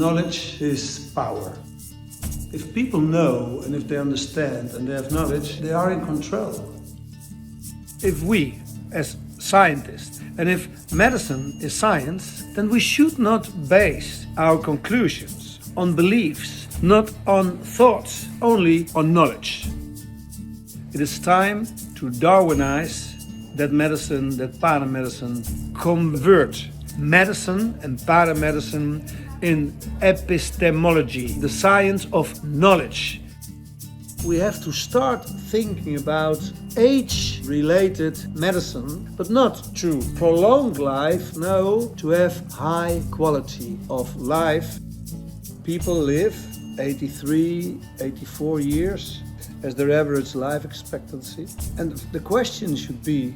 Knowledge is power. If people know and if they understand and they have knowledge, they are in control. If we, as scientists, and if medicine is science, then we should not base our conclusions on beliefs, not on thoughts, only on knowledge. It is time to Darwinize that medicine, that paramedicine, convert medicine and paramedicine in epistemology, the science of knowledge. We have to start thinking about age-related medicine, but not to prolong life, no, to have high quality of life. People live 83, 84 years as their average life expectancy. And the question should be,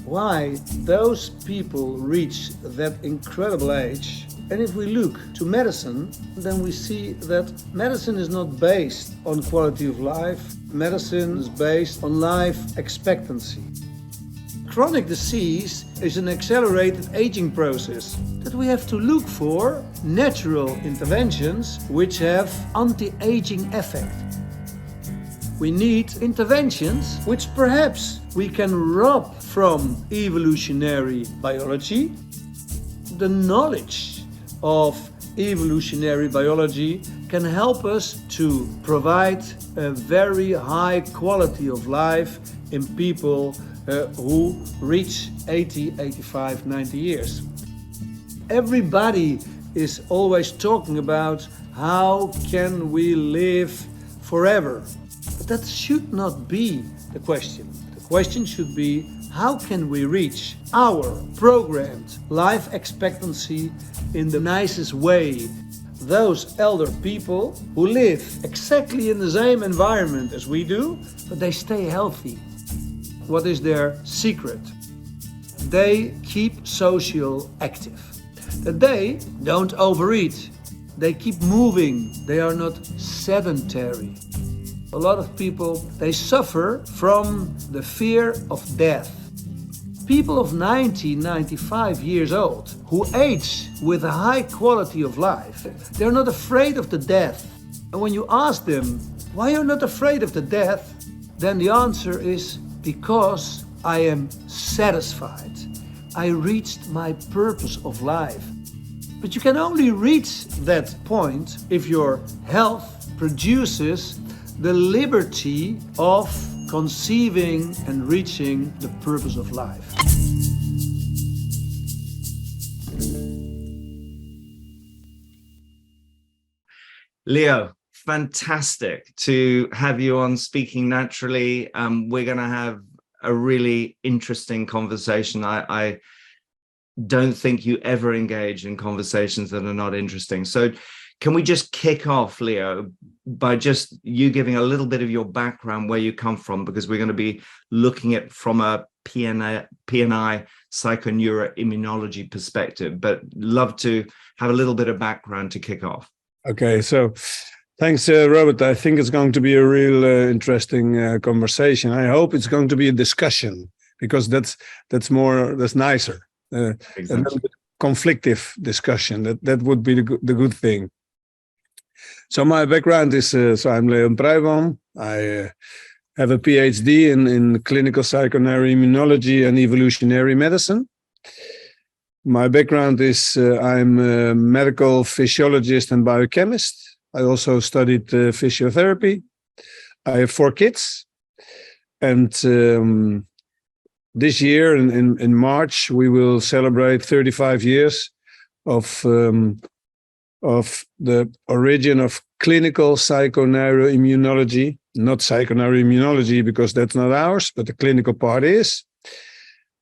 why those people reach that incredible age? And if we look to medicine, then we see that medicine is not based on quality of life. Medicine is based on life expectancy. Chronic disease is an accelerated aging process that we have to look for natural interventions which have anti-aging effect. We need interventions which perhaps we can rob from evolutionary biology. The knowledge of evolutionary biology can help us to provide a very high quality of life in people who reach 80, 85, 90 years. Everybody is always talking about how can we live forever. But that should not be the question. The question should be, how can we reach our programmed life expectancy in the nicest way? Those elder people who live exactly in the same environment as we do, but they stay healthy. What is their secret? They keep social active. That they don't overeat. They keep moving. They are not sedentary. A lot of people, they suffer from the fear of death. People of 90, 95 years old who age with a high quality of life, they're not afraid of the death. And when you ask them, why you're not afraid of the death, then the answer is, because I am satisfied. I reached my purpose of life. But you can only reach that point if your health produces the liberty of conceiving and reaching the purpose of life. Leo, fantastic to have you on Speaking Naturally. We're going to have a really interesting conversation. I don't think you ever engage in conversations that are not interesting. So can we just kick off, Leo, by just you giving a little bit of your background, where you come from, because we're going to be looking at from a PNI psycho-neuro immunology perspective, but love to have a little bit of background to kick off. Okay, so thanks, Robert. I think it's going to be a real interesting conversation. I hope it's going to be a discussion, because that's nicer. Exactly. A little bit conflictive discussion. That would be the good thing. So my background is, I'm Leo Pruimboom. I have a PhD in clinical psychoneuro immunology and evolutionary medicine. My background is, I'm a medical physiologist and biochemist. I also studied physiotherapy. I have 4 kids. And this year in March, we will celebrate 35 years of the origin of clinical psychoneuro immunology, not psychoneuro immunology, because that's not ours, but the clinical part is.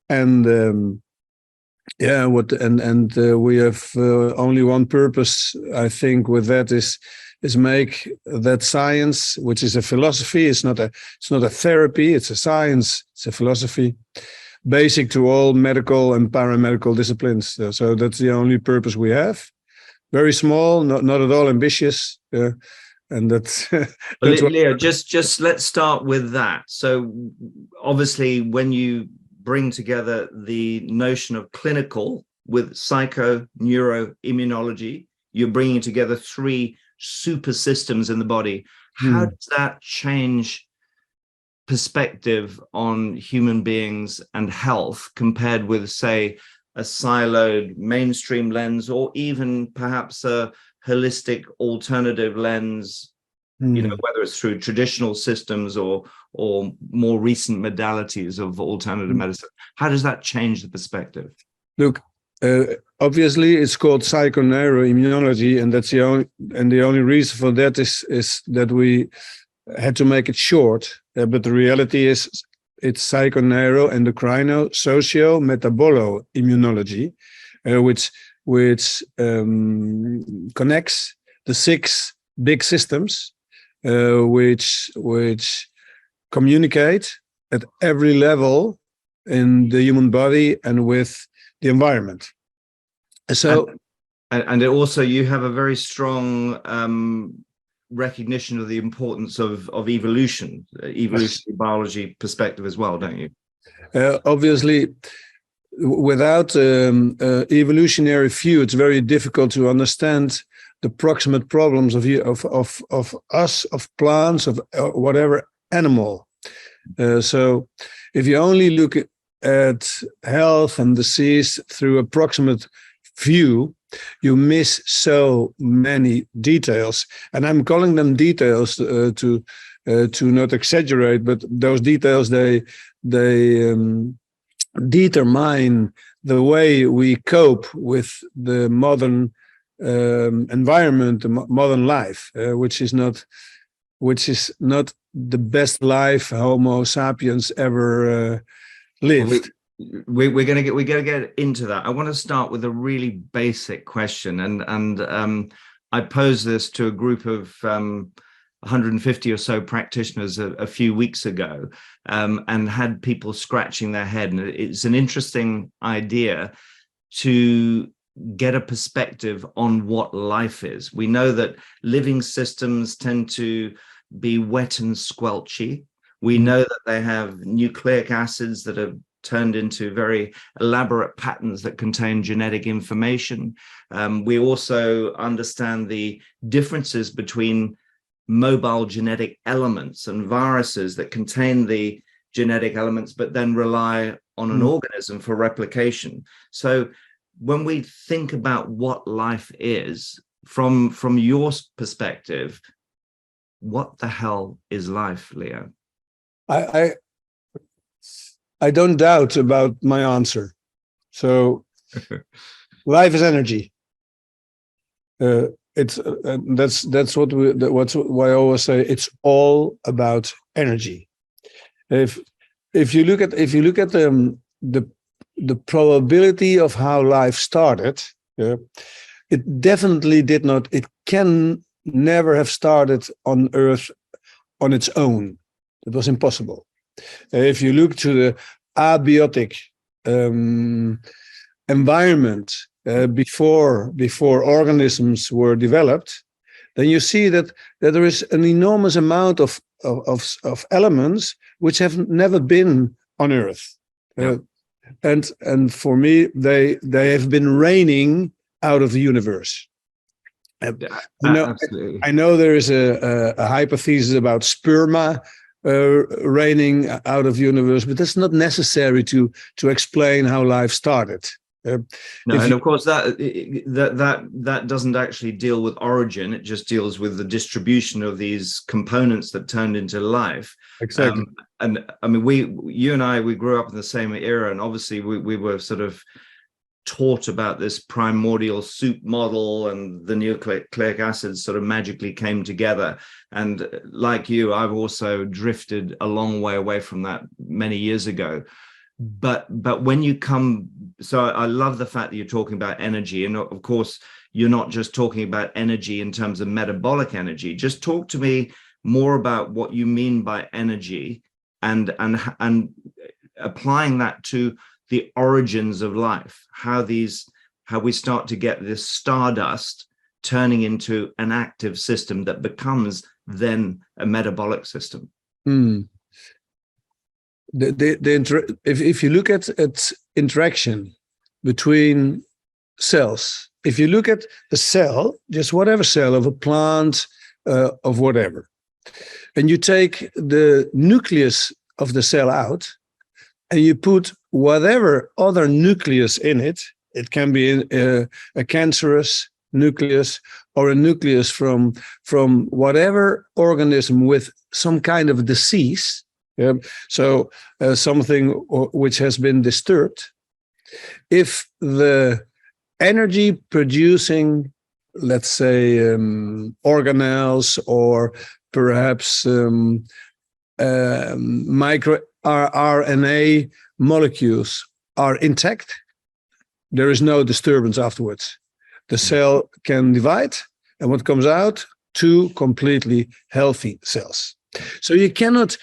And we have only one purpose, I think, with that is make that science, which is a philosophy. It's not a therapy. It's a science. It's a philosophy, basic to all medical and paramedical disciplines. So that's the only purpose we have. Very small, not at all ambitious, and that's. Leo, just let's start with that. So obviously, when you bring together the notion of clinical with psycho-neuro immunology, you're bringing together three super systems in the body. How does that change perspective on human beings and health compared with, say, a siloed mainstream lens, or even perhaps a holistic alternative lens, whether it's through traditional systems or more recent modalities of alternative medicine? How does that change the perspective? Look, obviously it's called Psychoneuro Immunology, and that's the only reason for that is that we had to make it short. But the reality is it's psychoneuro socio-endo-metabolo-immunology, which connects the 6 big systems, which communicate at every level in the human body and with the environment. So, and it also, you have a very strong recognition of the importance of evolutionary biology perspective as well, don't you? Obviously, without evolutionary view, it's very difficult to understand the proximate problems of us, of plants, of whatever animal. So if you only look at health and disease through a proximate view, you miss so many details. And I'm calling them details to not exaggerate, but those details, they determine the way we cope with the modern environment, the modern life, which is not the best life Homo sapiens ever lived. We're going to get into that. I want to start with a really basic question, and I posed this to a group of 150 or so practitioners a few weeks ago, and had people scratching their head. And it's an interesting idea to get a perspective on what life is. We know that living systems tend to be wet and squelchy. We know that they have nucleic acids that have turned into very elaborate patterns that contain genetic information. We also understand the differences between mobile genetic elements and viruses that contain the genetic elements, but then rely on an organism for replication. So when we think about what life is, from your perspective, what the hell is life, Leo? I don't doubt about my answer. So life is energy. That's why I always say it's all about energy. If you look at the probability of how life started, it definitely did not. It can never have started on Earth on its own. It was impossible. If you look to the abiotic environment before organisms were developed, then you see that there is an enormous amount of elements which have never been on Earth. Yeah. And for me, they have been raining out of the universe. Absolutely. I know there is a hypothesis about sperma raining out of the universe, but that's not necessary to explain how life started. Of course that doesn't actually deal with origin. It just deals with the distribution of these components that turned into life. Exactly. And I mean, you and I, we grew up in the same era, and obviously we were sort of taught about this primordial soup model, and the nucleic acids sort of magically came together. And like you, I've also drifted a long way away from that many years ago. But when you come, so I love the fact that you're talking about energy, and of course you're not just talking about energy in terms of metabolic energy. Just talk to me more about what you mean by energy, and applying that to the origins of life, how we start to get this stardust turning into an active system that becomes then a metabolic system. If you look at interaction between cells, if you look at the cell, just whatever cell of a plant, of whatever, and you take the nucleus of the cell out and you put whatever other nucleus in it, it can be a cancerous nucleus or a nucleus from whatever organism with some kind of disease, so something which has been disturbed. If the energy producing, let's say, organelles or perhaps micro RNA molecules are intact, there is no disturbance afterwards. The cell can divide, and what comes out, 2 completely healthy cells. So you cannot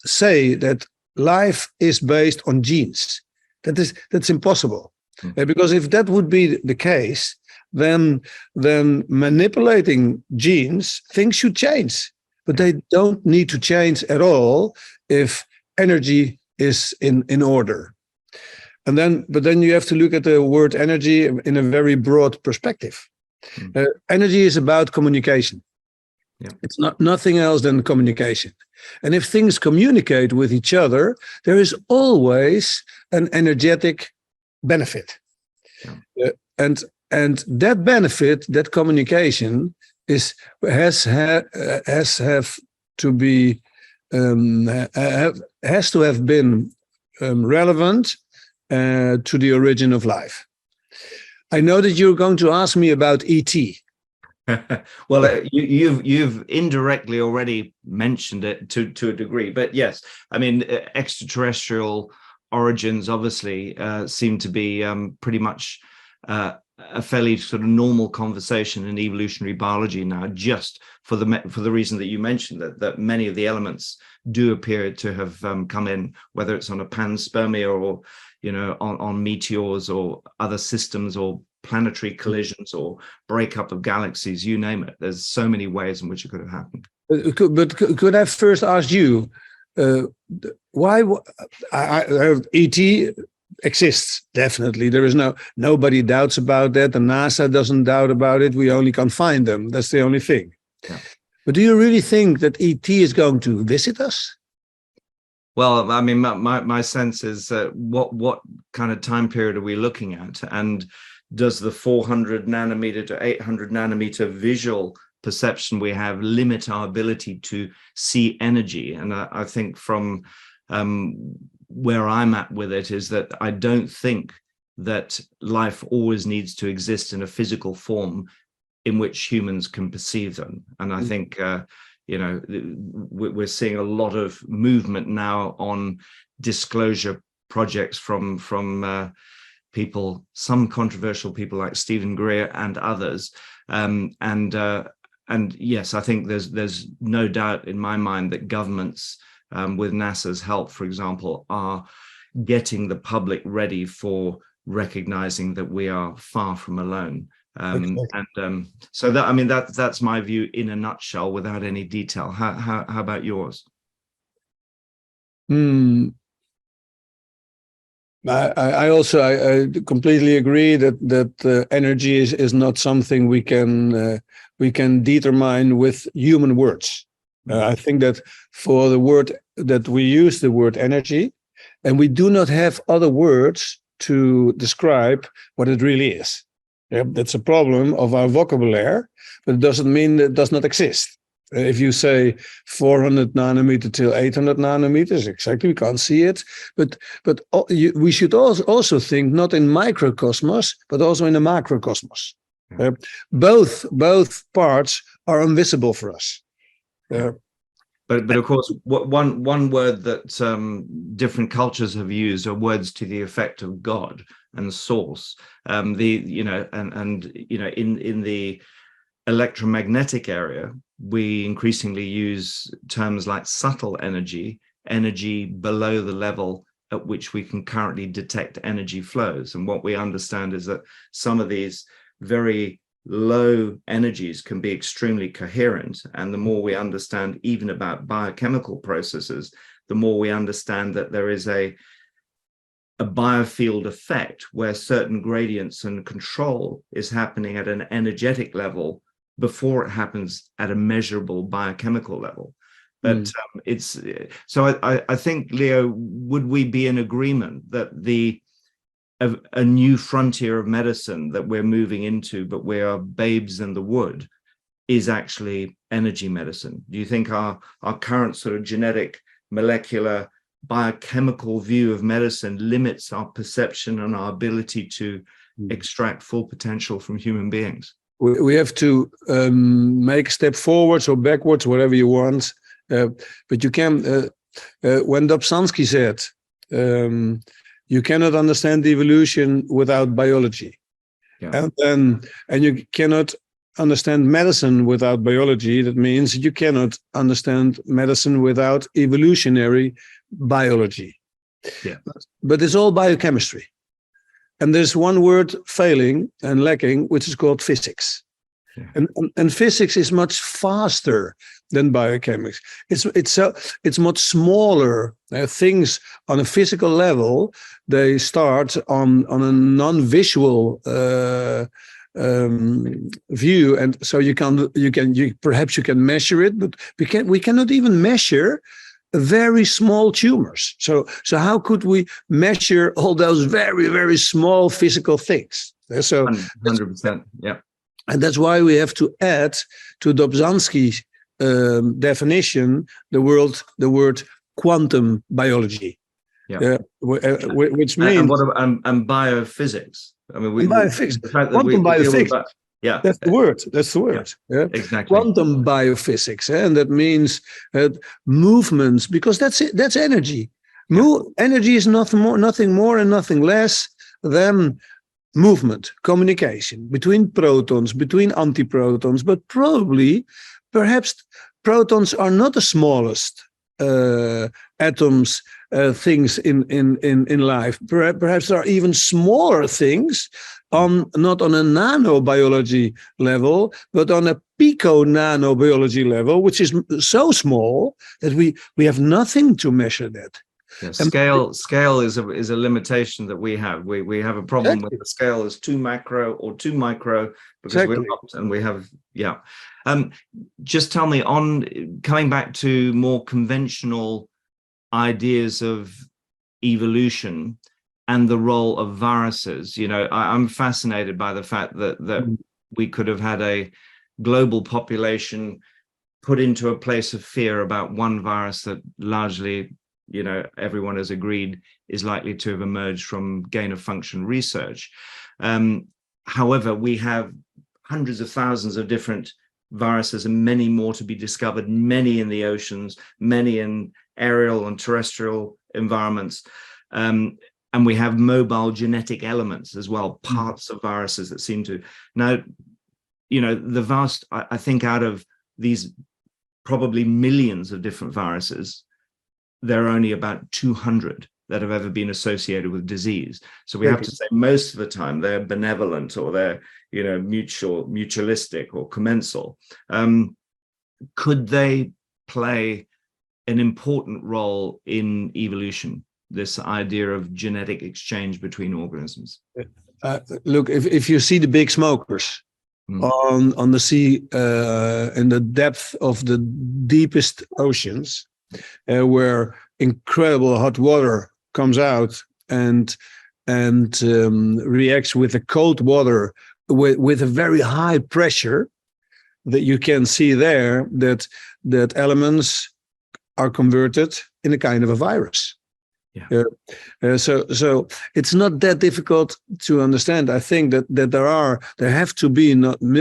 say that life is based on genes. That's impossible. Because if that would be the case, then manipulating genes, things should change. But they don't need to change at all if energy is in order. But then you have to look at the word energy in a very broad perspective. Energy is about communication. Yeah. It's nothing else than communication. And if things communicate with each other, there is always an energetic benefit. Yeah. And that benefit, that communication, has to have been relevant to the origin of life. I know that you're going to ask me about ET. Well, you've indirectly already mentioned it to a degree, but yes, I mean, extraterrestrial origins obviously seem to be pretty much a fairly sort of normal conversation in evolutionary biology now, just for the reason that you mentioned, that many of the elements do appear to have come in, whether it's on a panspermia or on meteors or other systems or planetary collisions or breakup of galaxies, you name it. There's so many ways in which it could have happened. But could I first ask you, why ET exists? Definitely. There is nobody doubts about that. The NASA doesn't doubt about it. We only can't find them. That's the only thing. Yeah. But do you really think that ET is going to visit us? Well, I mean, my sense is what kind of time period are we looking at? And does the 400 nanometer to 800 nanometer visual perception we have limit our ability to see energy? And I think from where I'm at with it is that I don't think that life always needs to exist in a physical form in which humans can perceive them. And I think, we're seeing a lot of movement now on disclosure projects from people, some controversial people like Stephen Greer and others. And yes, I think there's no doubt in my mind that governments, with NASA's help, for example, are getting the public ready for recognizing that we are far from alone. So that, I mean, that's my view in a nutshell, without any detail. How about yours? I also completely agree that energy is not something we can determine with human words. I think that for the word that we use, the word energy, and we do not have other words to describe what it really is. Yeah, that's a problem of our vocabulary, but it doesn't mean it does not exist. If you say 400 nanometer till 800 nanometers, exactly, we can't see it. But we should also think not in microcosmos, but also in a macrocosmos. Yeah. Both parts are invisible for us. But of course, one word that different cultures have used are words to the effect of God and source. In the electromagnetic area, we increasingly use terms like subtle energy below the level at which we can currently detect energy flows. And what we understand is that some of these very low energies can be extremely coherent. And the more we understand even about biochemical processes, the more we understand that there is a a biofield effect where certain gradients and control is happening at an energetic level before it happens at a measurable biochemical level. But it's so I think, Leo, would we be in agreement that a new frontier of medicine that we're moving into, but we are babes in the wood, is actually energy medicine? Do you think our current sort of genetic, molecular, biochemical view of medicine limits our perception and our ability to extract full potential from human beings? We have to make a step forwards or backwards, whatever you want. But you can, when Dobzhansky said, you cannot understand evolution without biology. Yeah. And you cannot understand medicine without biology. That means you cannot understand medicine without evolutionary biology. Yeah. But it's all biochemistry. And there's one word failing and lacking, which is called physics. Yeah. And physics is much faster than biochemics. It's much smaller. Things on a physical level, they start on a non-visual view, and so you perhaps you can measure it, but we cannot even measure very small tumors. So how could we measure all those very, very small physical things? So 100%, yeah. And that's why we have to add to Dobzhansky's definition the word quantum biology, which means and biophysics. I mean, biophysics, quantum biophysics. Yeah, that's the word. That's the word. Yeah. Exactly. Quantum biophysics, and that means movements, because that's it. That's energy. Energy is nothing more and nothing less than movement, communication between protons, between antiprotons, but perhaps protons are not the smallest atoms, things in life. Perhaps there are even smaller things, not on a nanobiology level, but on a pico-nanobiology level, which is so small that we have nothing to measure that. Yeah, scale is a limitation that we have. We have a problem with the scale is too macro or too micro, because we're not, and we have, just tell me, on coming back to more conventional ideas of evolution and the role of viruses. I'm fascinated by the fact that we could have had a global population put into a place of fear about one virus that largely, everyone has agreed is likely to have emerged from gain of function research. However, we have hundreds of thousands of different viruses and many more to be discovered, many in the oceans, many in aerial and terrestrial environments. And we have mobile genetic elements as well, parts of viruses that seem to. Now, the vast, I think out of these probably millions of different viruses, there are only about 200 that have ever been associated with disease. So we have to say most of the time they're benevolent, or they're, mutualistic or commensal. Could they play an important role in evolution, this idea of genetic exchange between organisms? Look, if you see the big smokers on the sea, in the depth of the deepest oceans, where incredible hot water comes out and reacts with the cold water with a very high pressure, that you can see there that elements are converted in a kind of a virus. So it's not that difficult to understand. I think that there have to be,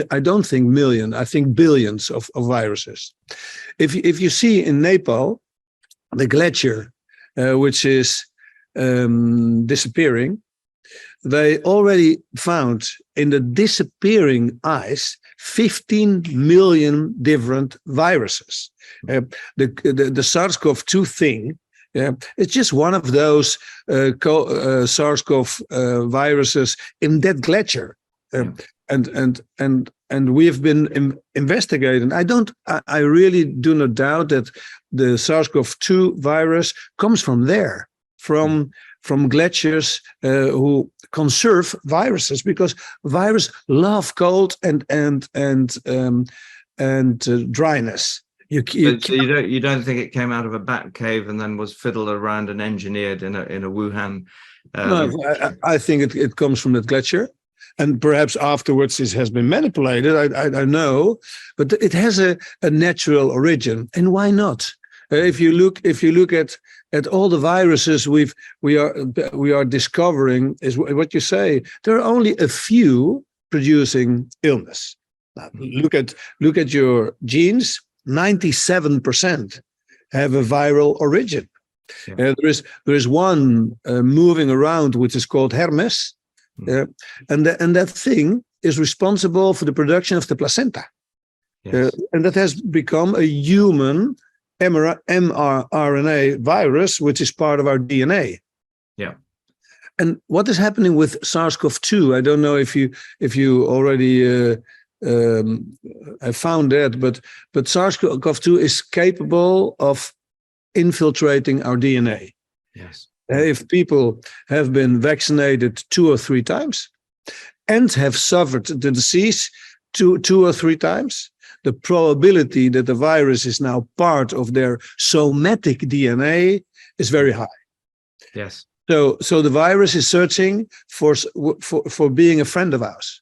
I don't think million, I think billions of viruses. If you see in Nepal, the glacier, which is disappearing, they already found in the disappearing ice 15 million different viruses. The SARS-CoV-2 thing, it's just one of those SARS-CoV viruses in that glacier, and we have been investigating. I really do not doubt that the SARS-CoV-2 virus comes from there, from from glaciers who conserve viruses, because viruses love cold and dryness. So you don't think it came out of a bat cave and then was fiddled around and engineered in a Wuhan? No, I think it comes from that glacier, and perhaps afterwards it has been manipulated. I don't know, but it has a natural origin, and why not? If you look at all the viruses we are discovering, is what you say. There are only a few producing illness. Now, look at your genes. 97% have a viral origin. Yeah. There is one moving around which is called Hermes, and that thing is responsible for the production of the placenta. Yes. And that has become a human mRNA virus, which is part of our DNA. Yeah. And what is happening with SARS-CoV-2? I don't know if you already have found that, but SARS-CoV-2 is capable of infiltrating our DNA. Yes. If people have been vaccinated 2 or 3 times and have suffered the disease 2 or 3 times, the probability that the virus is now part of their somatic DNA is very high. Yes. So the virus is searching for being a friend of ours.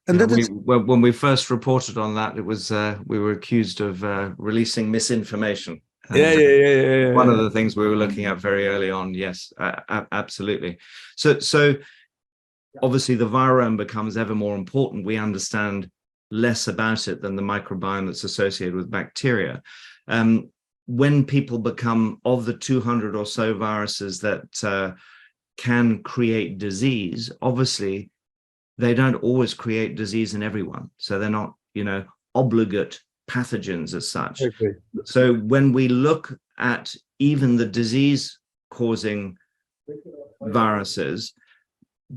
And when we first reported on that, it was we were accused of releasing misinformation. Yeah. One of the things we were looking at very early on. Yes, absolutely. So obviously the virome becomes ever more important. We understand less about it than the microbiome that's associated with bacteria. When people become, of the 200 or so viruses that can create disease, obviously they don't always create disease in everyone. So they're not, obligate pathogens as such. Okay. So when we look at even the disease-causing viruses,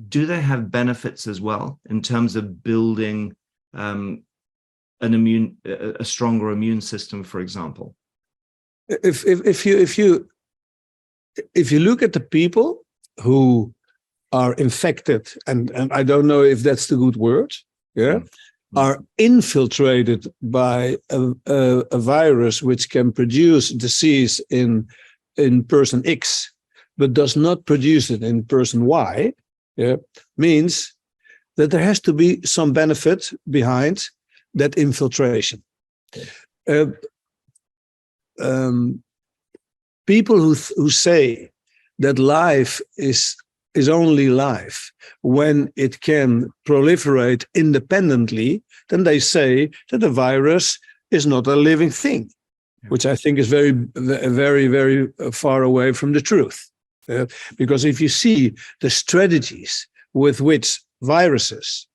do they have benefits as well in terms of building a stronger immune system, for example? If you look at the people who are infected, and I don't know if that's the good word, are infiltrated by a virus which can produce disease in person X, but does not produce it in person Y, means that there has to be some benefit behind that infiltration. People who say that life is only life when it can proliferate independently, then they say that the virus is not a living thing, which I think is very, very, very far away from the truth. Because if you see the strategies with which viruses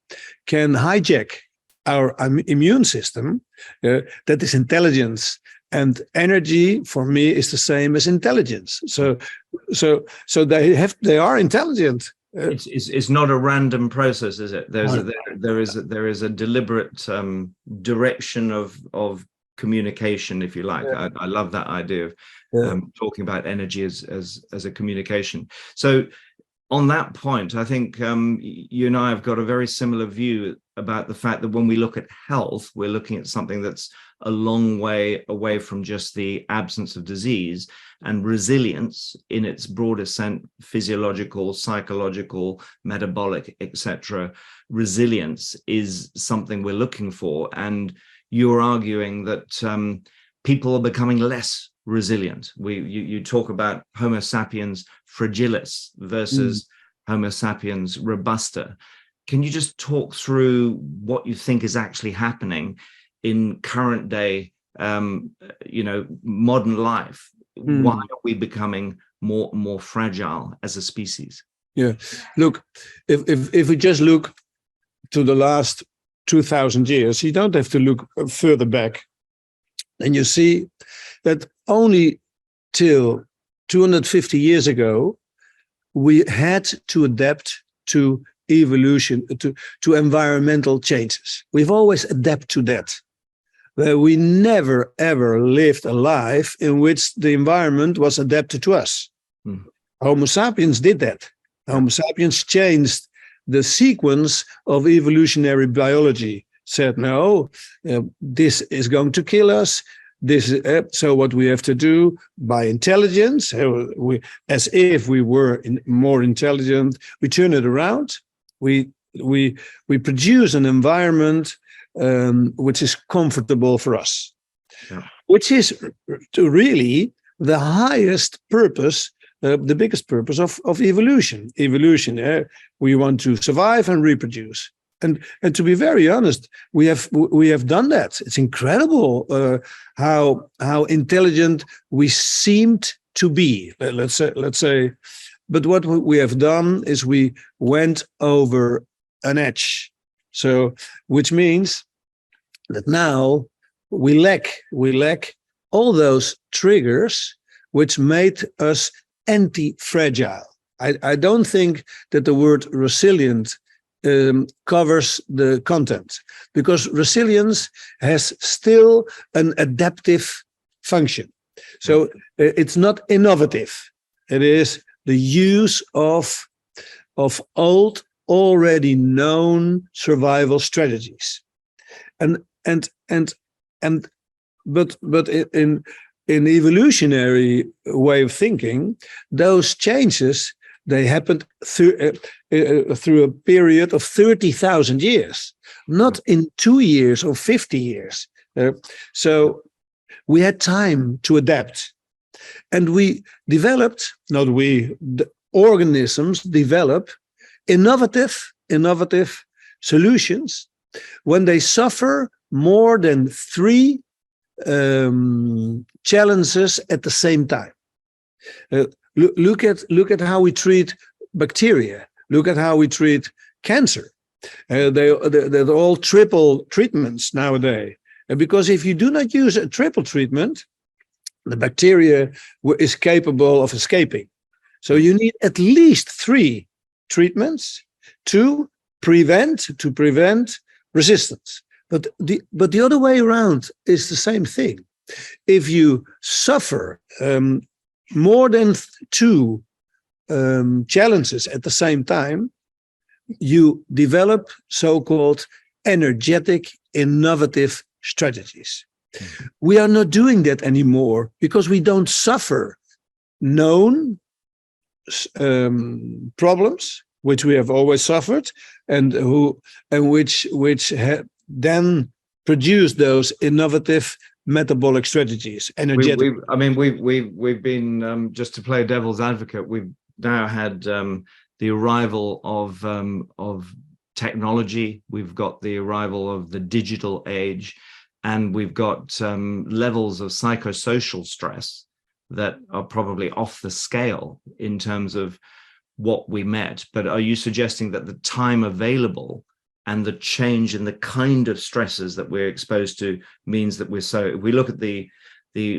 can hijack our immune system, that is intelligence. And energy, for me, is the same as intelligence. So they are intelligent. It's not a random process, is it? There is a deliberate direction of communication, if you like. Yeah. I love that idea of talking about energy as a communication. So on that point, I think you and I have got a very similar view about the fact that when we look at health, we're looking at something that's a long way away from just the absence of disease, and resilience in its broader sense, physiological, psychological, metabolic, etc. Resilience is something we're looking for. And you're arguing that people are becoming less resilient. You talk about Homo sapiens fragilis versus Homo sapiens robusta. Can you just talk through what you think is actually happening in current day, modern life? Why are we becoming more fragile as a species? Yeah, look, if we just look to the last 2,000 years, you don't have to look further back, and you see that only till 250 years ago, we had to adapt to evolution, to environmental changes. We've always adapted to that. We never, ever lived a life in which the environment was adapted to us. Homo sapiens did that. Homo sapiens changed the sequence of evolutionary biology, said, no, this is going to kill us. So what we have to do by intelligence, as if we were more intelligent, we turn it around. We produce an environment which is comfortable for us, which is really the highest purpose, the biggest purpose of evolution. Evolution, we want to survive and reproduce. And to be very honest, we have done that. It's incredible how intelligent we seemed to be. Let's say, but what we have done is we went over an edge. So, which means that now we lack all those triggers which made us anti-fragile. I don't think that the word resilient covers the content, because resilience has still an adaptive function. So it's not innovative. It is the use of old, already known survival strategies. But in evolutionary way of thinking, those changes, they happened through a period of 30,000 years, not in 2 years or 50 years. So we had time to adapt, and we developed. The organisms develop innovative solutions when they suffer more than 3 challenges at the same time. Look at how we treat bacteria. Look at how we treat cancer. They're all triple treatments nowadays. Because if you do not use a triple treatment, the bacteria is capable of escaping. So you need at least 3 treatments to prevent resistance. But the other way around is the same thing. If you suffer more than 2 challenges at the same time, you develop so-called energetic, innovative strategies. We are not doing that anymore because we don't suffer known problems, which we have always suffered, and which then produce those innovative metabolic strategies, energetic. We've been, just to play devil's advocate, we've now had the arrival of technology. We've got the arrival of the digital age, and we've got levels of psychosocial stress that are probably off the scale in terms of what we met. But are you suggesting that the time available and the change in the kind of stresses that we're exposed to means that if we look at the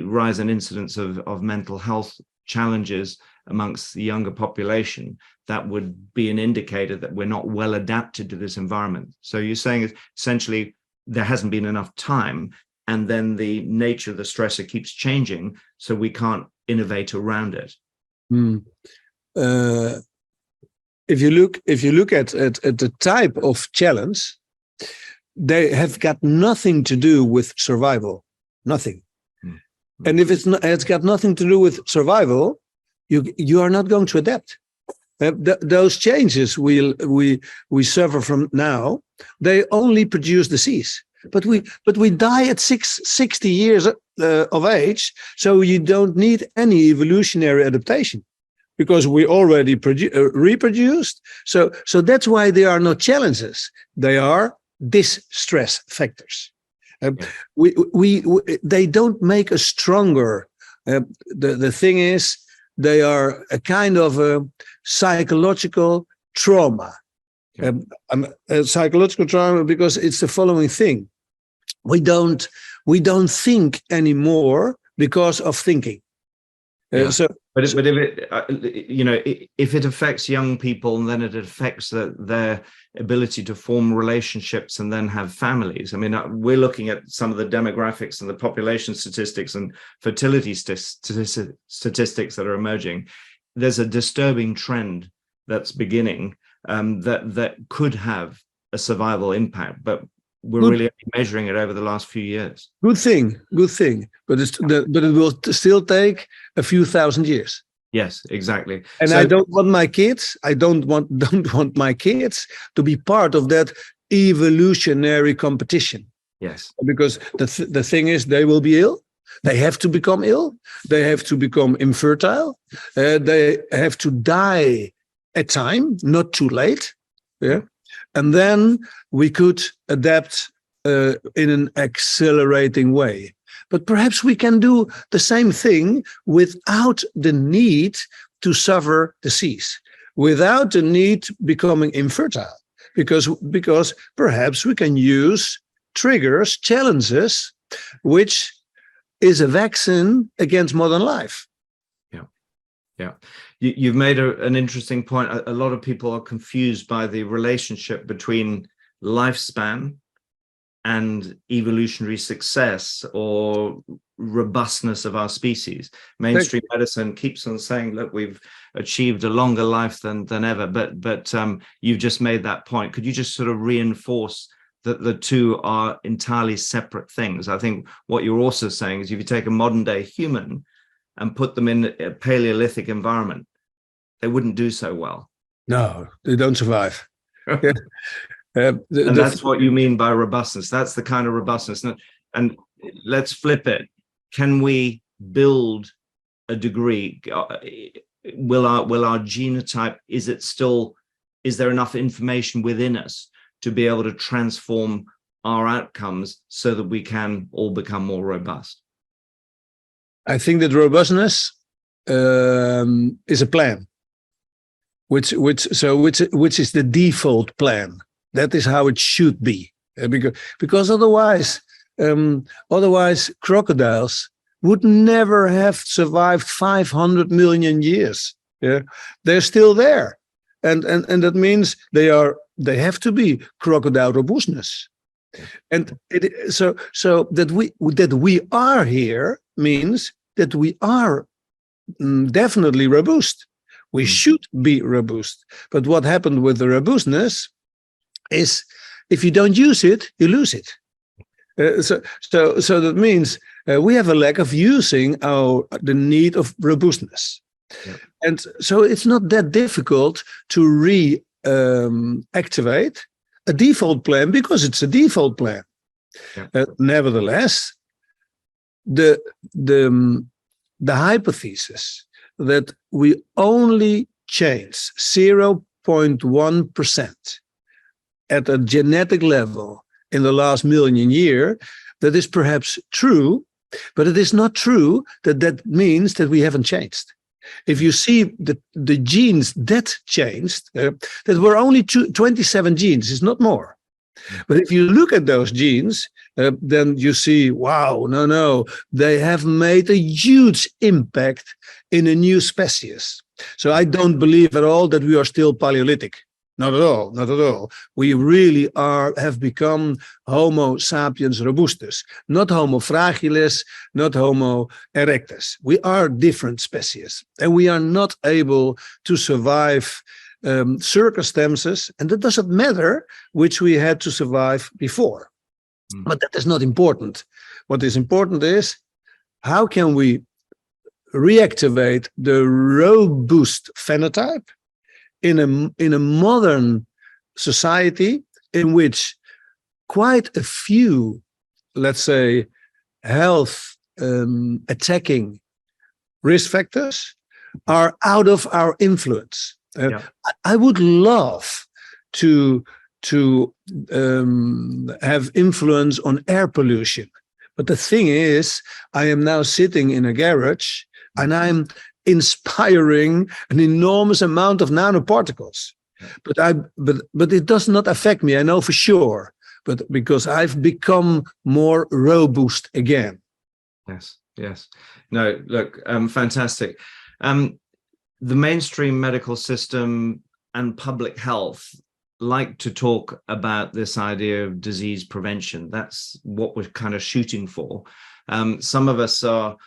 rise in incidence of mental health challenges amongst the younger population, that would be an indicator that we're not well adapted to this environment? So you're saying essentially there hasn't been enough time, and then the nature of the stressor keeps changing, so we can't innovate around it. If you look at the type of challenge, they have got nothing to do with survival, nothing. And if it's got nothing to do with survival, you are not going to adapt. Those changes we suffer from now, they only produce disease. But we die at 60 years of age, so you don't need any evolutionary adaptation, because we already reproduced. So that's why they are not challenges. They are distress factors. They don't make us stronger. The thing is, they are a kind of a psychological trauma. A psychological trauma, because it's the following thing: we don't think anymore because of thinking. But if it, if it affects young people, then it affects their ability to form relationships and then have families. I mean, we're looking at some of the demographics and the population statistics and fertility statistics that are emerging. there's a disturbing trend that's beginning that could have a survival impact, but we're really measuring it over the last few years. Good thing. But but it will still take a few thousand years. Yes, exactly. And so, I don't want my kids. I don't want my kids to be part of that evolutionary competition. Yes, Because the thing is, they will be ill. They have to become ill. They have to become infertile. They have to die at time, not too late. Yeah. And then we could adapt in an accelerating way. But perhaps we can do the same thing without the need to suffer disease, without the need becoming infertile, because perhaps we can use triggers, challenges, which is a vaccine against modern life. Yeah. You've made an interesting point. A lot of people are confused by the relationship between lifespan and evolutionary success or robustness of our species. Mainstream medicine keeps on saying, look, we've achieved a longer life than ever, but you've just made that point. Could you just sort of reinforce that the two are entirely separate things? I think what you're also saying is if you take a modern day human and put them in a Paleolithic environment, they wouldn't do so well. No, they don't survive. Yeah. And that's what you mean by robustness. That's the kind of robustness. And let's flip it. Can we build a degree? Will our genotype, is there enough information within us to be able to transform our outcomes so that we can all become more robust? I think that robustness is a plan, which is the default plan. That is how it should be, because otherwise crocodiles would never have survived 500 million years. Yeah, they're still there, and that means they have to be crocodile robustness, and so that we are here means that we are definitely robust. We should be robust. But what happened with the robustness is, if you don't use it, you lose it. So that means we have a lack of using the need of robustness. Yeah. And so it's not that difficult to reactivate a default plan, because it's a default plan. Yeah. Nevertheless, the hypothesis that we only change 0.1% at a genetic level in the last million years, that is perhaps true, but it is not true that means that we haven't changed. If you see the genes that changed, that were only 27 genes, it's not more. But if you look at those genes, then you see, wow, no, they have made a huge impact in a new species. So I don't believe at all that we are still Paleolithic. Not at all. We really have become Homo sapiens robustus, not Homo fragilis, not Homo erectus. We are different species, and we are not able to survive circumstances, and it doesn't matter which we had to survive before. But that is not important. What is important is, how can we reactivate the robust phenotype in a modern society in which quite a few, let's say, health attacking risk factors are out of our influence. I would love to have influence on air pollution, but the thing is, I am now sitting in a garage and I'm inspiring an enormous amount of nanoparticles, but it does not affect me, I know for sure, but because I've become more robust again. Yes. No, look, fantastic. The mainstream medical system and public health like to talk about this idea of disease prevention. That's what we're kind of shooting for. Some of us are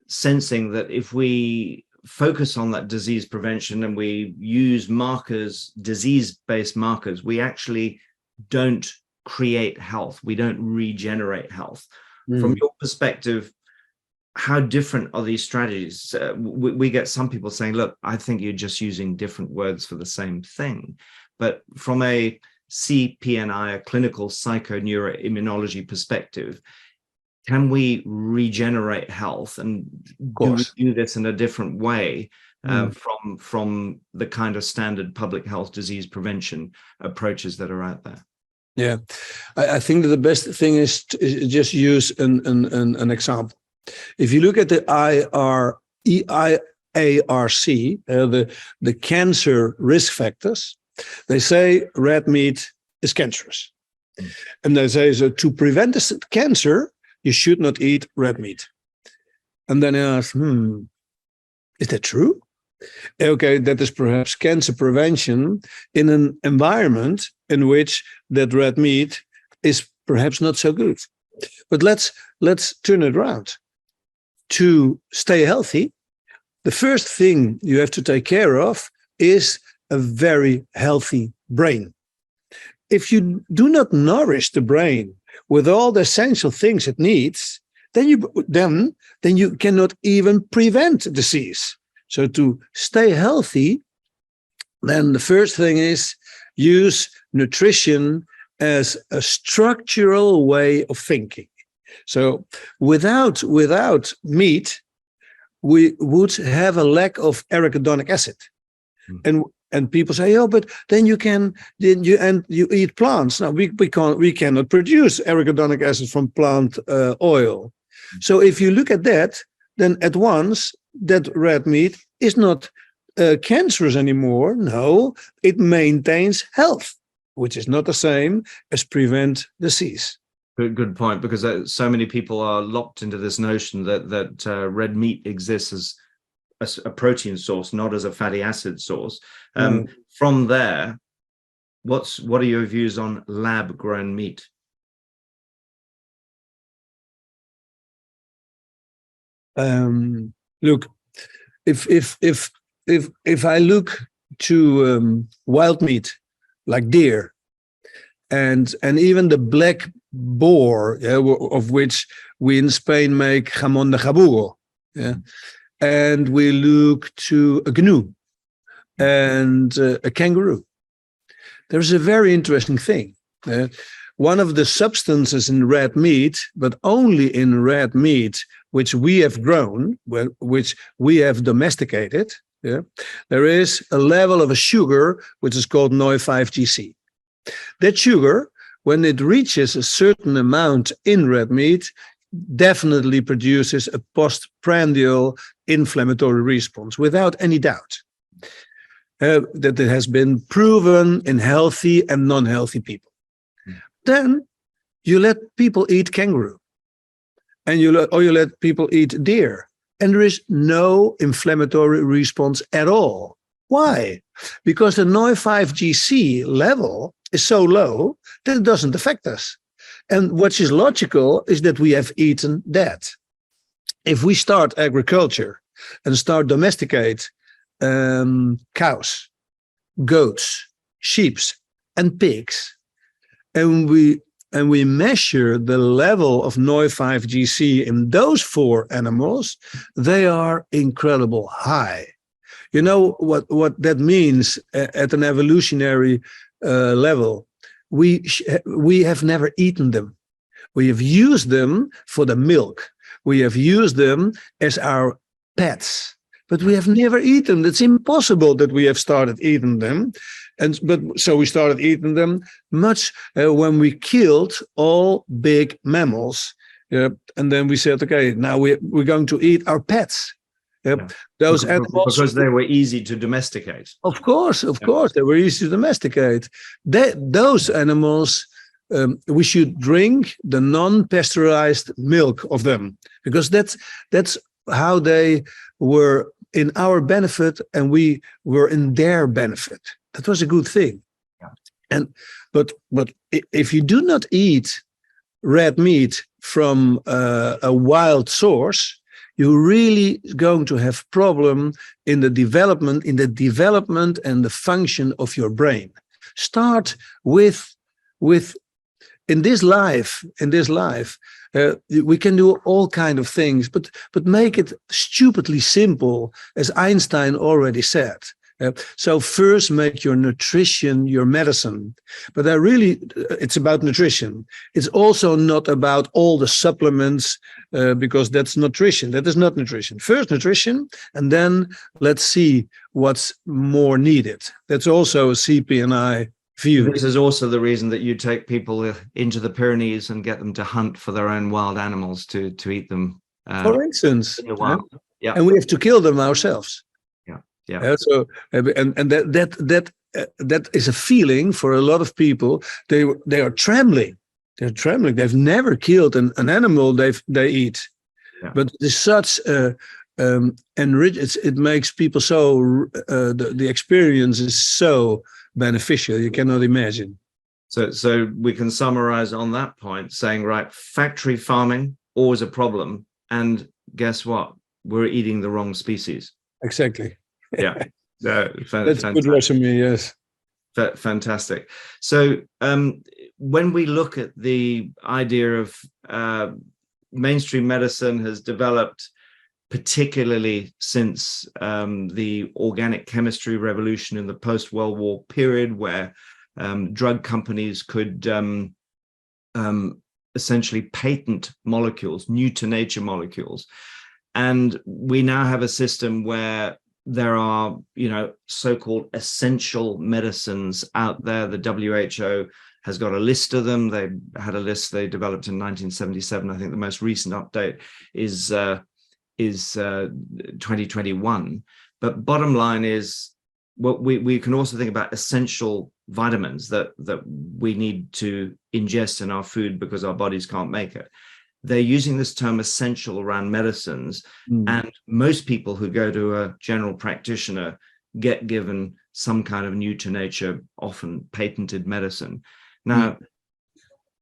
sensing that if we focus on that disease prevention and we use markers, disease-based markers, we actually don't create health. We don't regenerate health. From your perspective, how different are these strategies? We get some people saying, look, I think you're just using different words for the same thing. But from a CPNI, a clinical psycho-neuro immunology perspective, can we regenerate health, and do we do this in a different way from the kind of standard public health disease prevention approaches that are out there? Yeah, I think that the best thing is to just use an example. If you look at the IARC, the cancer risk factors, they say red meat is cancerous. And they say, so to prevent this cancer, you should not eat red meat. And then I ask, is that true? Okay, that is perhaps cancer prevention in an environment in which that red meat is perhaps not so good. But let's turn it around. To stay healthy, the first thing you have to take care of is a very healthy brain. If you do not nourish the brain with all the essential things it needs, then you cannot even prevent disease. So to stay healthy, then the first thing is use nutrition as a structural way of thinking. So without meat, we would have a lack of arachidonic acid. And people say, oh, but then you eat plants. Now we cannot produce arachidonic acid from plant oil. So if you look at that, then at once that red meat is not cancerous anymore. No, it maintains health, which is not the same as prevent disease. Good point, because so many people are locked into this notion that red meat exists as a protein source, not as a fatty acid source. From there, what are your views on lab-grown meat? Look, if I look to wild meat like deer and even the black boar, of which we in Spain make jamón de jabugo, and we look to a gnu and a kangaroo, there's a very interesting thing. One of the substances in red meat, but only in red meat, which we have grown, which we have domesticated, there is a level of a sugar which is called NOI5GC. That sugar, when it reaches a certain amount in red meat, definitely produces a postprandial inflammatory response, without any doubt. That it has been proven in healthy and non-healthy people. Then you let people eat kangaroo, and you let people eat deer, and there is no inflammatory response at all. Why? Because the NOI5GC level is so low that it doesn't affect us. And what is logical is that we have eaten that. If we start agriculture and start domesticate cows, goats, sheep, and pigs, and we measure the level of NOI5GC in those 4 animals, they are incredible high. You know what that means at an evolutionary level? We have never eaten them. We have used them for the milk. We have used them as our pets, but we have never eaten them. It's impossible that we have started eating them. So we started eating them much when we killed all big mammals. And then we said, okay, now we're going to eat our pets. Those animals, because they were easy to domesticate. Of course, they were easy to domesticate. Those animals, we should drink the non-pasteurized milk of them, because that's how they were in our benefit and we were in their benefit. That was a good thing. But if you do not eat red meat from a wild source, you're really going to have problem in the development and the function of your brain. Start with in this life, we can do all kind of things, but make it stupidly simple, as Einstein already said. So first make your nutrition your medicine. But it's about nutrition. It's also not about all the supplements, because that's nutrition. That is not nutrition. First nutrition, and then let's see what's more needed. That's also a CPNI view. This is also the reason that you take people into the Pyrenees and get them to hunt for their own wild animals to eat them. For instance, in the wild. Yeah. And we have to kill them ourselves. Yeah. So and that is a feeling for a lot of people. They are trembling. They're trembling. They've never killed an animal they eat. Yeah. But it's such it makes people so the experience is so beneficial. You cannot imagine. So we can summarize on that point, saying, right, factory farming always a problem, and guess what? We're eating the wrong species. Exactly. Yeah, that's a good resume. Yes, fantastic. So when we look at the idea of mainstream medicine has developed, particularly since the organic chemistry revolution in the post-World War period, where drug companies could essentially patent molecules, new to nature molecules, and we now have a system where there are, so-called essential medicines out there. The WHO has got a list of them. They had a list they developed in 1977. I think the most recent update is 2021. But bottom line is, what we can also think about essential vitamins that we need to ingest in our food because our bodies can't make it. They're using this term essential around medicines, and most people who go to a general practitioner get given some kind of new to nature, often patented medicine. Now,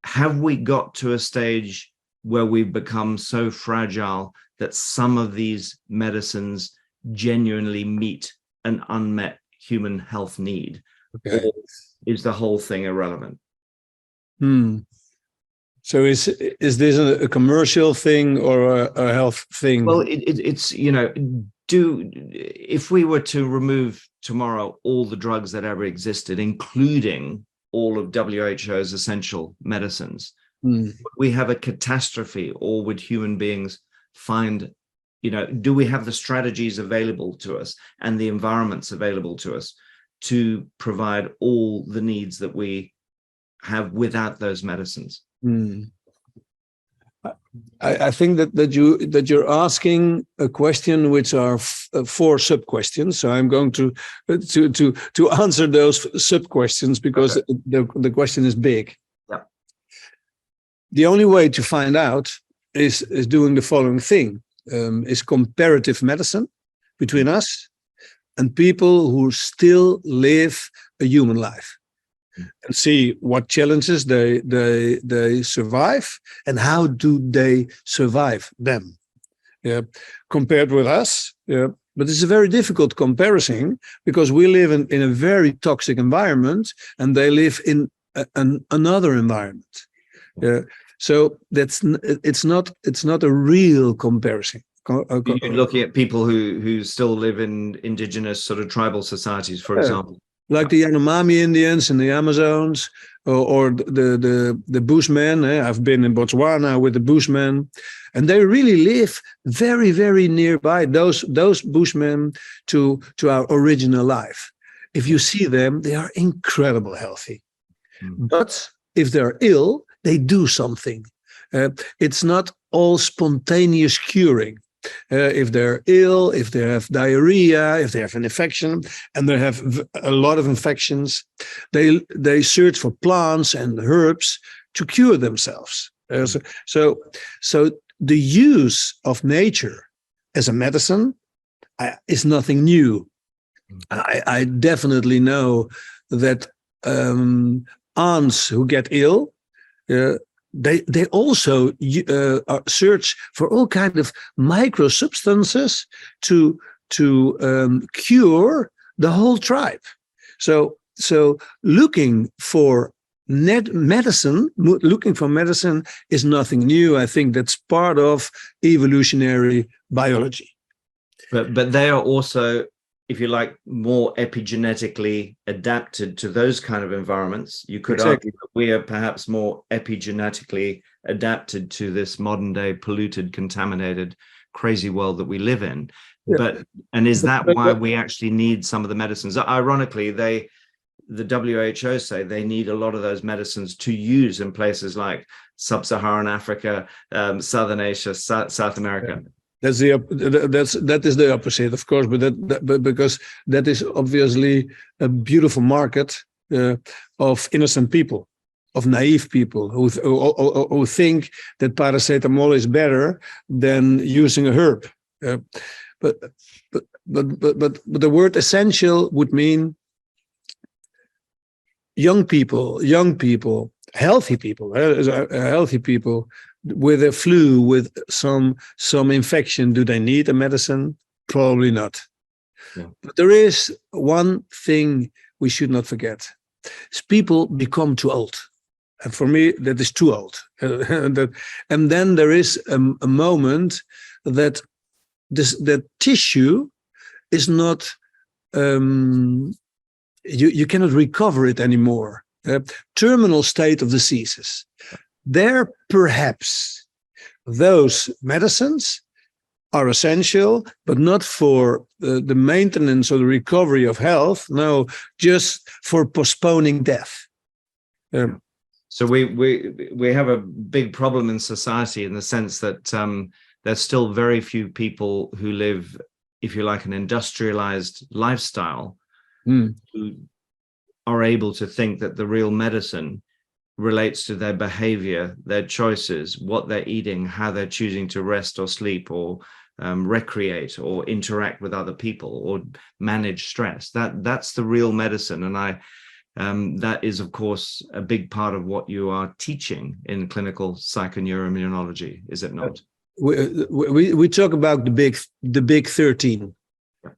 have we got to a stage where we've become so fragile that some of these medicines genuinely meet an unmet human health need? Okay. Or is the whole thing irrelevant? So is this a commercial thing or a health thing? Well, it's if we were to remove tomorrow all the drugs that ever existed, including all of WHO's essential medicines, we have a catastrophe, or would human beings find, do we have the strategies available to us and the environments available to us to provide all the needs that we have without those medicines? I think that you're asking a question which are four sub questions. So I'm going to answer those sub questions because the question is big. Yeah. The only way to find out is doing the following thing: is comparative medicine between us and people who still live a human life, and see what challenges they survive and how do they survive them. Yeah, compared with us. Yeah, but it's a very difficult comparison because we live in a very toxic environment and they live in another environment. Yeah, so it's not a real comparison. You're looking at people who still live in indigenous sort of tribal societies, for example. Like the Yanomami Indians in the Amazons, or the Bushmen. I've been in Botswana with the Bushmen, and they really live very, very nearby, those Bushmen to our original life. If you see them, they are incredibly healthy. But if they're ill, they do something. It's not all spontaneous curing. If they're ill, if they have diarrhea, if they have an infection, and they have a lot of infections, they search for plants and herbs to cure themselves. So the use of nature as a medicine is nothing new. I definitely know that aunts who get ill, they also search for all kind of micro substances to cure the whole tribe. So looking for medicine is nothing new. I think that's part of evolutionary biology. But they are also, if you like, more epigenetically adapted to those kind of environments. You could argue that we are perhaps more epigenetically adapted to this modern day polluted, contaminated, crazy world that we live in. Yeah. And is that why we actually need some of the medicines? Ironically, the WHO say they need a lot of those medicines to use in places like sub-Saharan Africa, Southern Asia, South America. That is the opposite, of course, but because that is obviously a beautiful market of innocent people, of naive people who think that paracetamol is better than using a herb. But the word essential would mean young people, healthy people with a flu, with some infection. Do they need a medicine? Probably not. Yeah. But there is one thing we should not forget: is people become too old, and for me that is too old. And then there is a moment that that tissue is not. You cannot recover it anymore. Terminal state of diseases. There, perhaps, those medicines are essential, but not for the maintenance or the recovery of health. No, just for postponing death. So we have a big problem in society in the sense that there's still very few people who live, if you like, an industrialized lifestyle, who are able to think that the real medicine relates to their behavior, their choices, what they're eating, how they're choosing to rest or sleep or recreate or interact with other people or manage stress. That's the real medicine. And that is, of course, a big part of what you are teaching in clinical psychoneuro immunology, is it not? We talk about the big 13.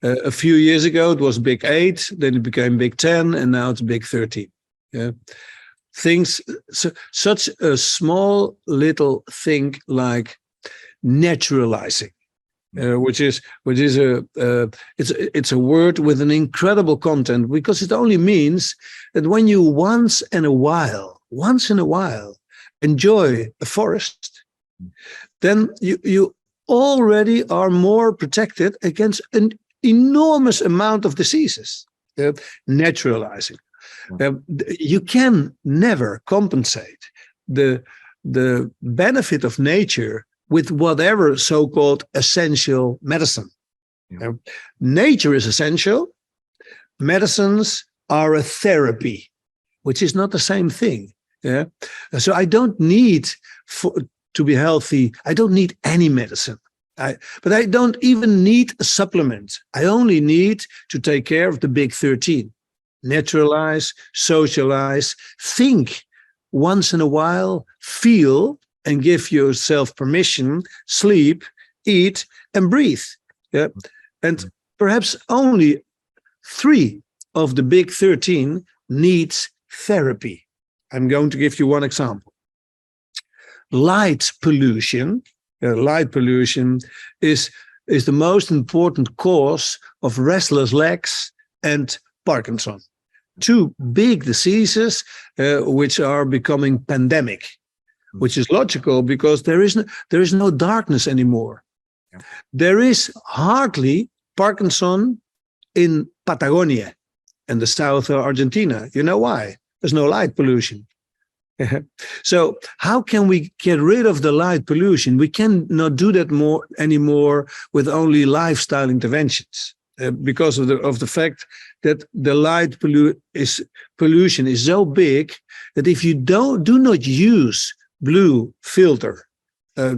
A few years ago, it was big 8, then it became big 10, and now it's big 13. Yeah. Things, such a small little thing like naturalizing, which is it's a word with an incredible content, because it only means that when you once in a while enjoy a forest, then you already are more protected against an enormous amount of diseases. Naturalizing. You can never compensate the benefit of nature with whatever so-called essential medicine. Yeah. Nature is essential. Medicines are a therapy, which is not the same thing. Yeah. So I don't need to be healthy. I don't need any medicine. But I don't even need a supplement. I only need to take care of the big 13. Naturalize, socialize, think once in a while, feel, and give yourself permission, sleep, eat, and breathe. Yeah? And perhaps only 3 of the big 13 needs therapy. I'm going to give you one example. Light pollution. Light pollution is the most important cause of restless legs and Parkinson. 2 big diseases which are becoming pandemic, which is logical because there is no darkness anymore. Yeah. There is hardly Parkinson in Patagonia and the south of Argentina. You know why? There's no light pollution. So how can we get rid of the light pollution? We cannot do that anymore with only lifestyle interventions, because of the fact that the light pollution is so big that if you do not use blue filter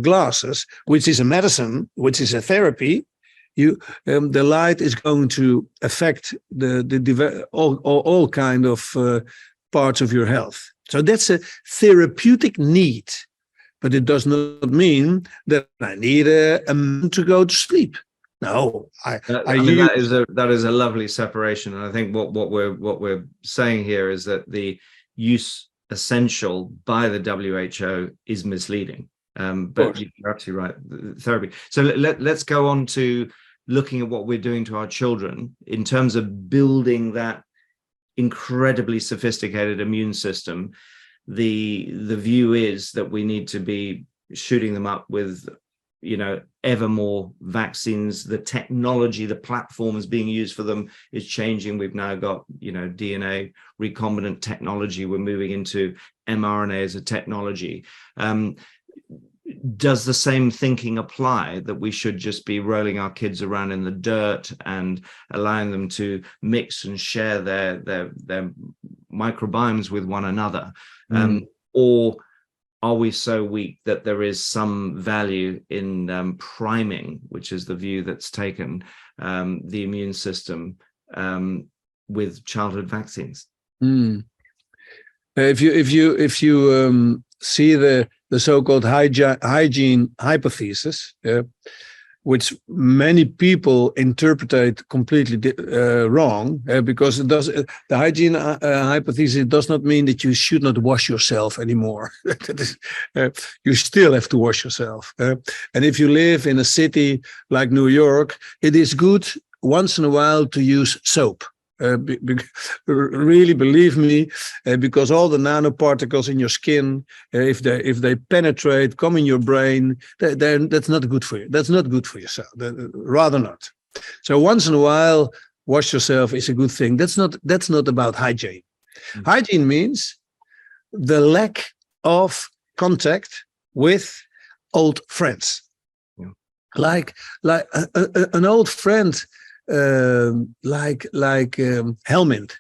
glasses, which is a medicine, which is a therapy, the light is going to affect all kind of parts of your health. So that's a therapeutic need, but it does not mean that I need a month to go to sleep. No, I mean, that is a lovely separation, and I think what we're saying here is that the use essential by the WHO is misleading. But you're absolutely right. Therapy. So let's go on to looking at what we're doing to our children in terms of building that incredibly sophisticated immune system. The view is that we need to be shooting them up with, ever more vaccines. The technology, the platforms being used for them is changing. We've now got, DNA recombinant technology. We're moving into mRNA as a technology. Does the same thinking apply, that we should just be rolling our kids around in the dirt and allowing them to mix and share their microbiomes with one another? Or are we so weak that there is some value in priming, which is the view that's taken, the immune system with childhood vaccines? If you see the so-called hygiene hypothesis, which many people interpret completely wrong, because the hygiene hypothesis does not mean that you should not wash yourself anymore. You still have to wash yourself. And if you live in a city like New York, it is good once in a while to use soap. Really, believe me, because all the nanoparticles in your skin, if they penetrate, come in your brain, that's not good for you. That's not good for yourself. Rather not. So once in a while, wash yourself is a good thing. That's not about hygiene. Hygiene means the lack of contact with old friends, like an old friend. Like Helminth,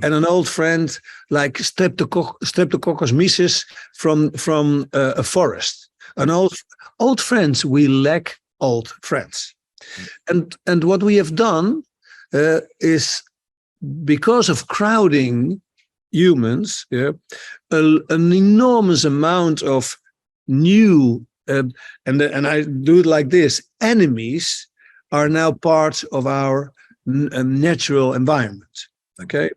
and an old friend like Streptococcus misis from a forest. An old friends, we lack old friends, and what we have done is, because of crowding humans, an enormous amount of new and I do it like this: enemies are now part of our natural environment. Okay,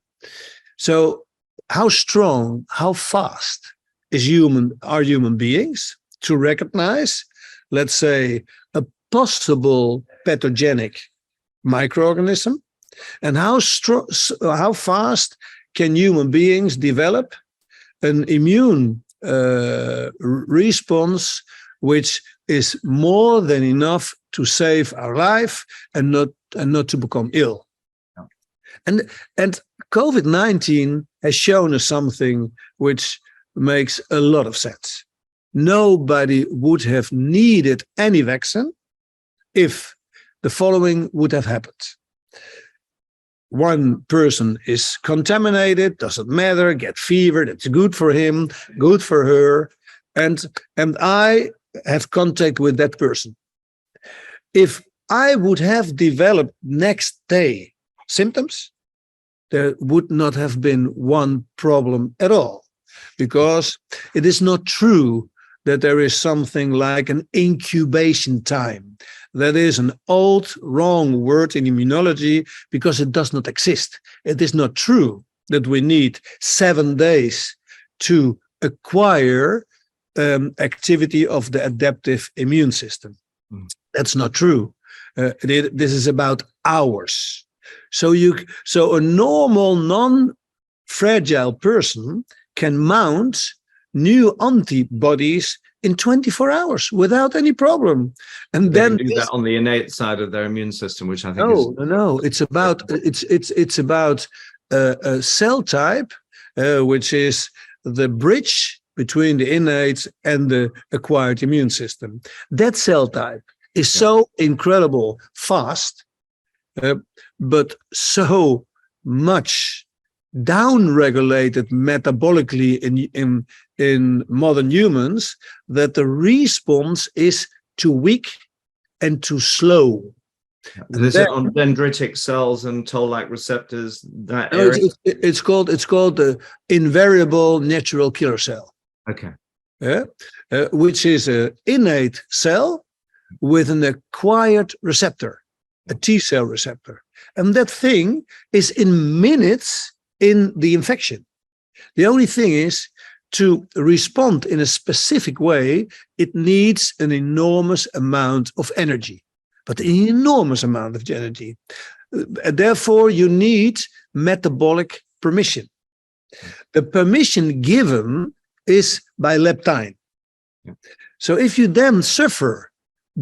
so how strong, how fast are human beings to recognize, let's say, a possible pathogenic microorganism, and how fast can human beings develop an immune response which is more than enough to save our life and not to become ill. And COVID-19 has shown us something which makes a lot of sense. Nobody would have needed any vaccine if the following would have happened. One person is contaminated, doesn't matter, get fever, that's good for him, good for her, and I have contact with that person. If I would have developed next day symptoms, there would not have been one problem at all, because it is not true that there is something like an incubation time. That is an old, wrong word in immunology, because it does not exist. It is not true that we need 7 days to acquire activity of the adaptive immune system. That's not true. This is about hours. So a normal, non-fragile person can mount new antibodies in 24 hours without any problem. And they then do that on the innate side of their immune system, which I think no. It's about a cell type, which is the bridge between the innate and the acquired immune system. That cell type is so incredible fast, but so much down-regulated metabolically in modern humans, that the response is too weak and too slow. Is it on dendritic cells and toll-like receptors, that area? It's called the invariable natural killer cell. Okay. Yeah, which is an innate cell with an acquired receptor, a T cell receptor. And that thing is in minutes in the infection. The only thing is, to respond in a specific way, it needs an enormous amount of energy, but an enormous amount of energy. Therefore, you need metabolic permission. The permission given is by leptin. So if you then suffer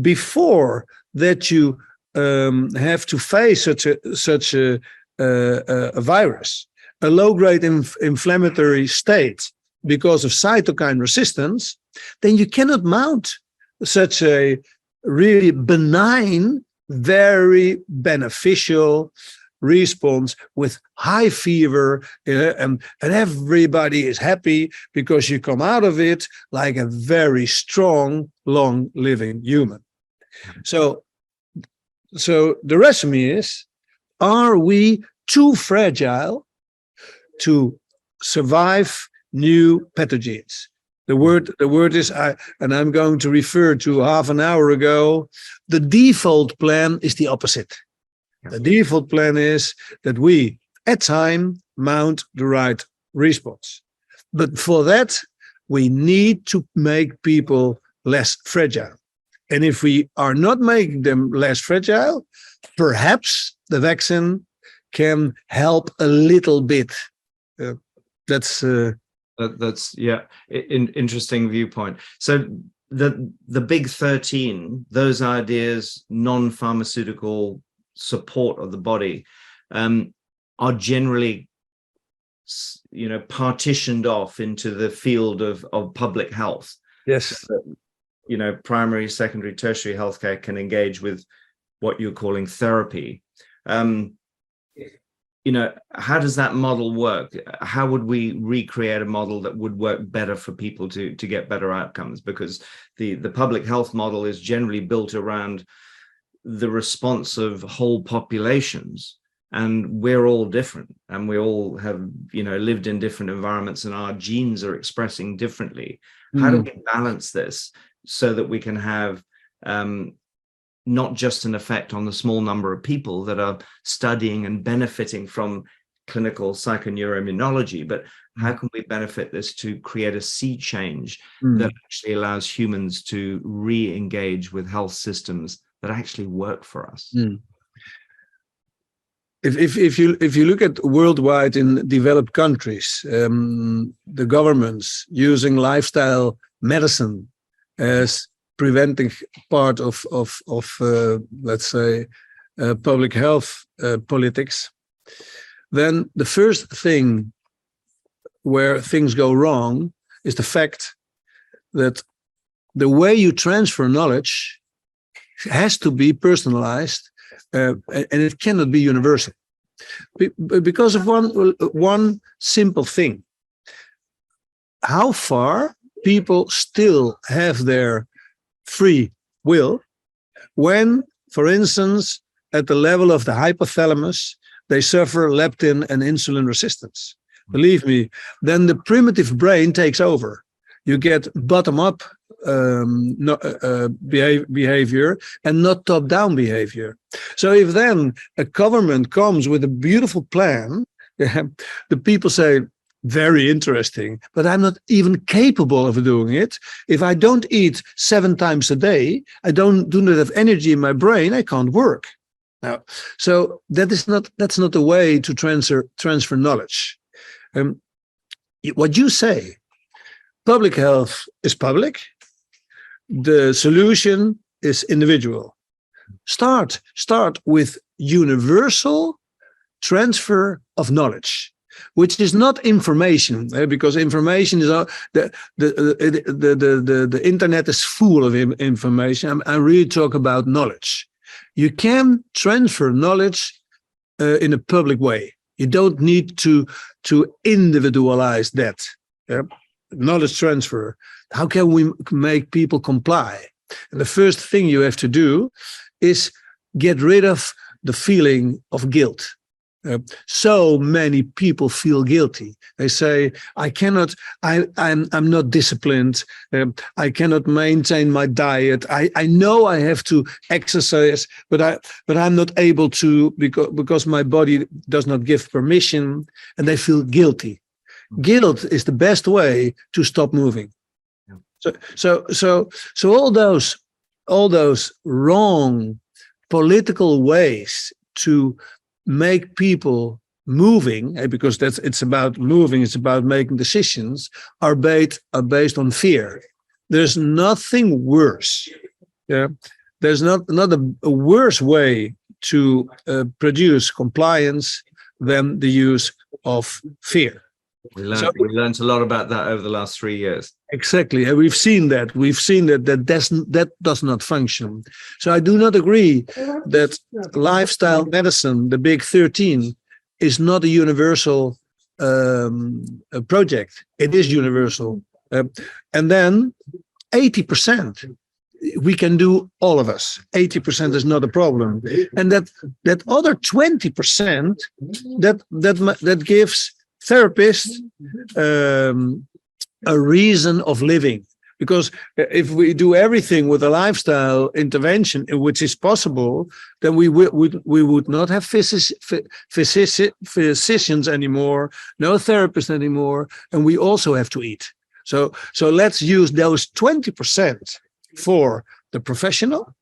before that you have to face such a virus, a low-grade inflammatory state because of cytokine resistance, then you cannot mount such a really benign, very beneficial response with high fever, and everybody is happy because you come out of it like a very strong, long-living human. So the resume is, are we too fragile to survive new pathogens? The word is, and I'm going to refer to half an hour ago, the default plan is the opposite. The default plan is that we, at time, mount the right response. But for that, we need to make people less fragile. And if we are not making them less fragile, perhaps the vaccine can help a little bit. That's interesting viewpoint. So the big 13, those ideas, non-pharmaceutical support of the body, are generally, partitioned off into the field of public health. Yes. So, primary, secondary, tertiary healthcare can engage with what you're calling therapy. How does that model work? How would we recreate a model that would work better for people to get better outcomes? Because the public health model is generally built around the response of whole populations, and we're all different, and we all have lived in different environments, and our genes are expressing differently. How do we balance this so that we can have not just an effect on the small number of people that are studying and benefiting from clinical psychoneuroimmunology, but how can we benefit this to create a sea change that actually allows humans to re-engage with health systems that actually work for us? If you look at worldwide in developed countries, the governments using lifestyle medicine as preventing part of let's say public health politics, then the first thing where things go wrong is the fact that the way you transfer knowledge has to be personalized, and it cannot be universal because of one simple thing: how far people still have their free will when, for instance, at the level of the hypothalamus, they suffer leptin and insulin resistance. Believe me, then the primitive brain takes over. You get bottom-up behavior and not top-down behavior. So if then a government comes with a beautiful plan, the people say, very interesting, but I'm not even capable of doing it. If I don't eat 7 times a day, I do not have energy in my brain, I can't work. Now, so that's not the way to transfer knowledge. What you say, public health is public, the solution is individual. Start with universal transfer of knowledge, which is not information, because information is the internet is full of information. I really talk about knowledge. You can transfer knowledge in a public way. You don't need to individualize that. Knowledge transfer. How can we make people comply? And the first thing you have to do is get rid of the feeling of guilt. So many people feel guilty. They say, I'm not disciplined. I cannot maintain my diet. I know I have to exercise, but I'm not able to because my body does not give permission, and they feel guilty. Guilt is the best way to stop moving. So all those wrong political ways to make people moving, because it's about moving, it's about making decisions, are based on fear. There's nothing worse. Yeah, there's not a worse way to produce compliance than the use of fear. We learned a lot about that over the last 3 years. Exactly, and we've seen that that does not function. So I do not agree that lifestyle medicine, the big 13, is not a universal project. It is universal, and then 80%. We can do, all of us. 80% is not a problem, and that other 20% that gives therapists a reason of living. Because if we do everything with a lifestyle intervention, which is possible, then we would not have physicians anymore, no therapists anymore, and we also have to eat. So let's use those 20% for the professional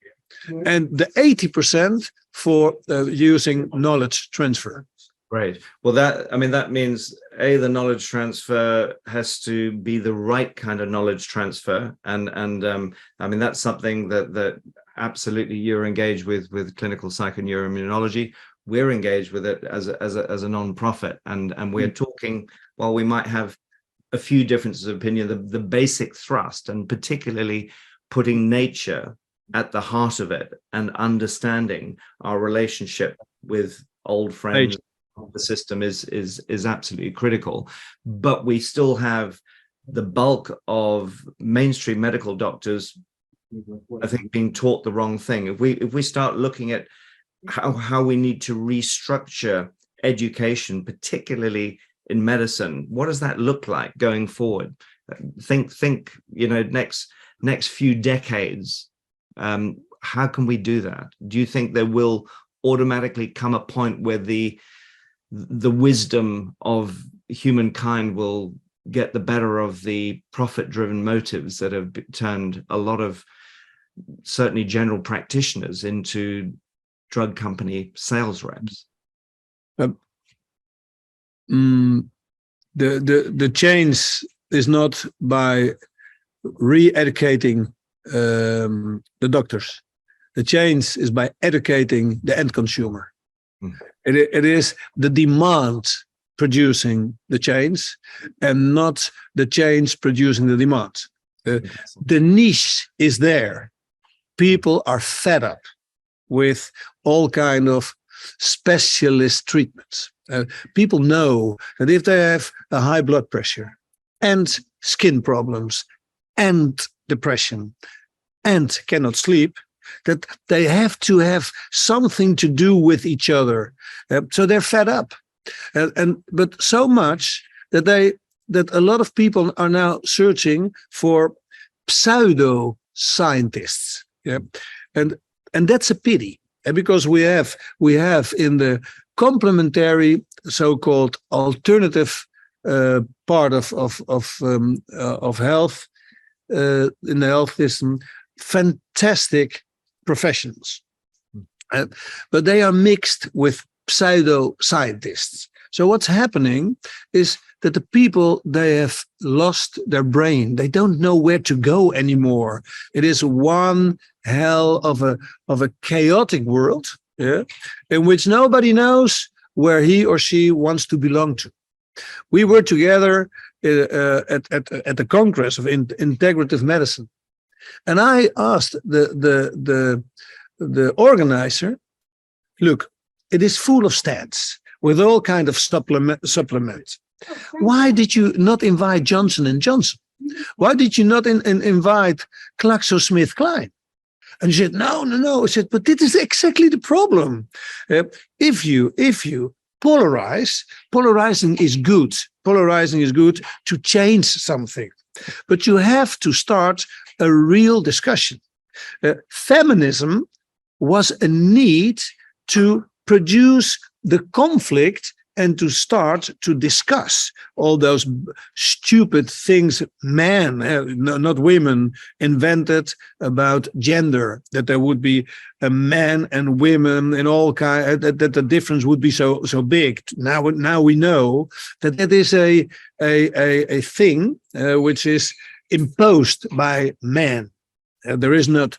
and the 80% for using knowledge transfer. Right. Well, that means the knowledge transfer has to be the right kind of knowledge transfer, and that's something that absolutely you're engaged with clinical psychoneuro immunology. We're engaged with it as a non-profit, and we're talking. While we might have a few differences of opinion, the basic thrust, and particularly putting nature at the heart of it and understanding our relationship with old friends. The system is absolutely critical, but we still have the bulk of mainstream medical doctors, I think, being taught the wrong thing. If we start looking at how we need to restructure education, particularly in medicine, what does that look like going forward? Think next few decades. How can we do that? Do you think there will automatically come a point where the wisdom of humankind will get the better of the profit-driven motives that have turned a lot of certainly general practitioners into drug company sales reps? The change is not by re-educating the doctors. The change is by educating the end consumer. It is the demand producing the change, and not the change producing the demand. The niche is there. People are fed up with all kind of specialist treatments. People know that if they have a high blood pressure and skin problems and depression and cannot sleep, that they have to have something to do with each other. So they're fed up. But so much that a lot of people are now searching for pseudo scientists. Yeah. And that's a pity, because we have in the complementary so-called alternative part of health in the health system fantastic professionals, but they are mixed with pseudo scientists. So what's happening is that the people, they have lost their brain. They don't know where to go anymore. It is one hell of a chaotic world, yeah, in which nobody knows where he or she wants to belong to. We were together at the Congress of Integrative Medicine, and I asked the organizer, look, it is full of stats with all kind of supplements. Why did you not invite Johnson & Johnson? Why did you not invite GlaxoSmithKline? And he said, no. I said, but this is exactly the problem. If you polarize, polarizing is good. Polarizing is good to change something. But you have to start a real discussion. Feminism was a need to produce the conflict and to start to discuss all those stupid things men, not women, invented about gender, that there would be a man and women and all kind, that the difference would be so big. Now we know that is a thing which is imposed by men. There is not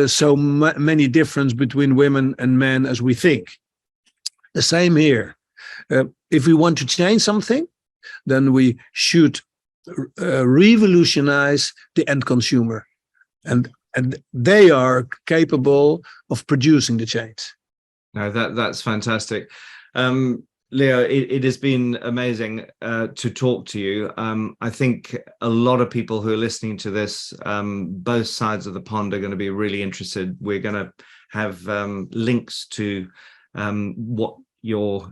so many difference between women and men as we think. The same here. If we want to change something, then we should revolutionize the end consumer, and they are capable of producing the change. No, that's fantastic. Leo, it has been amazing to talk to you. I think a lot of people who are listening to this, both sides of the pond, are going to be really interested. We're going to have links to what your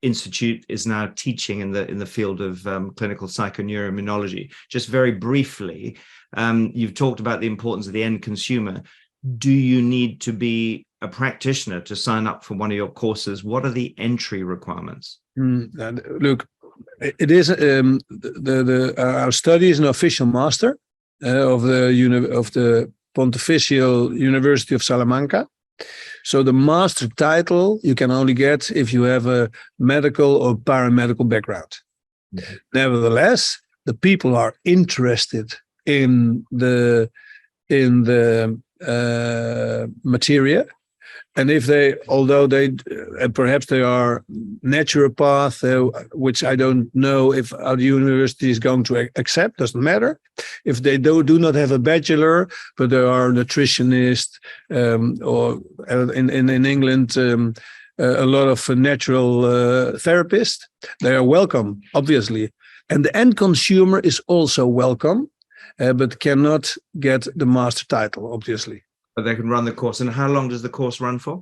institute is now teaching in the field of clinical psychoneuro immunology. Just very briefly, you've talked about the importance of the end consumer. Do you need to be a practitioner to sign up for one of your courses? What are the entry requirements? Look, it is our study is an official master of the Pontifical University of Salamanca. So the master title you can only get if you have a medical or paramedical background. Mm-hmm. Nevertheless, the people are interested in the materia, and if they, although they perhaps they are naturopath, which I don't know if our university is going to accept, doesn't matter. If they do not have a bachelor, but they are nutritionist, or in England, a lot of natural therapists, they are welcome, obviously. And the end consumer is also welcome, but cannot get the master title, obviously. But they can run the course. And how long does the course run for?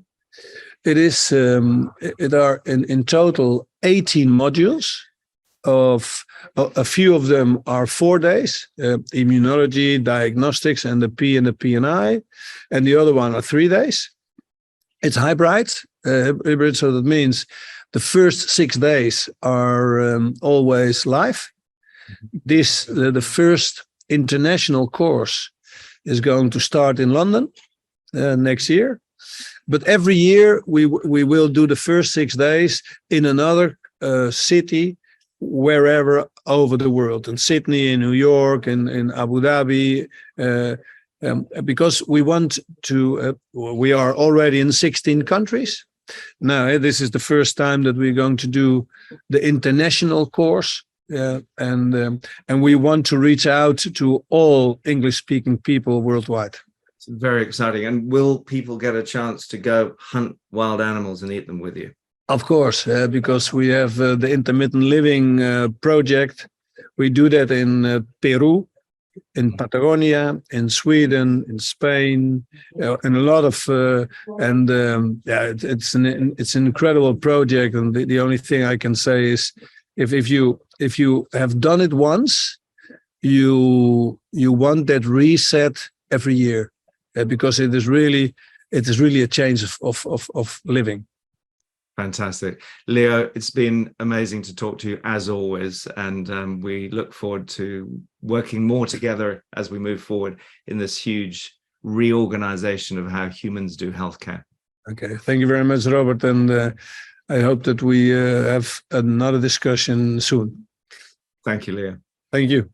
It is, it are in total 18 modules. Of a few of them are 4 days, immunology, diagnostics, and the P and the PNI, and the other one are 3 days. It's hybrid, so that means the first 6 days are always live. The first international course is going to start in London next year, but every year we will do the first 6 days in another city, wherever over the world, in Sydney, in New York, in Abu Dhabi, because we want to. We are already in 16 countries now. This is the first time that we're going to do the international course. And we want to reach out to all English-speaking people worldwide. It's very exciting. And will people get a chance to go hunt wild animals and eat them with you? Of course, because we have the Intermittent Living project. We do that in Peru, in Patagonia, in Sweden, in Spain, and a lot of it's an incredible project. And the only thing I can say is, if you have done it once, you want that reset every year, because it is really a change of living. Fantastic. Leo, it's been amazing to talk to you as always, and we look forward to working more together as we move forward in this huge reorganization of how humans do healthcare. Okay, thank you very much, Robert, and I hope that we have another discussion soon. Thank you, Leo. Thank you.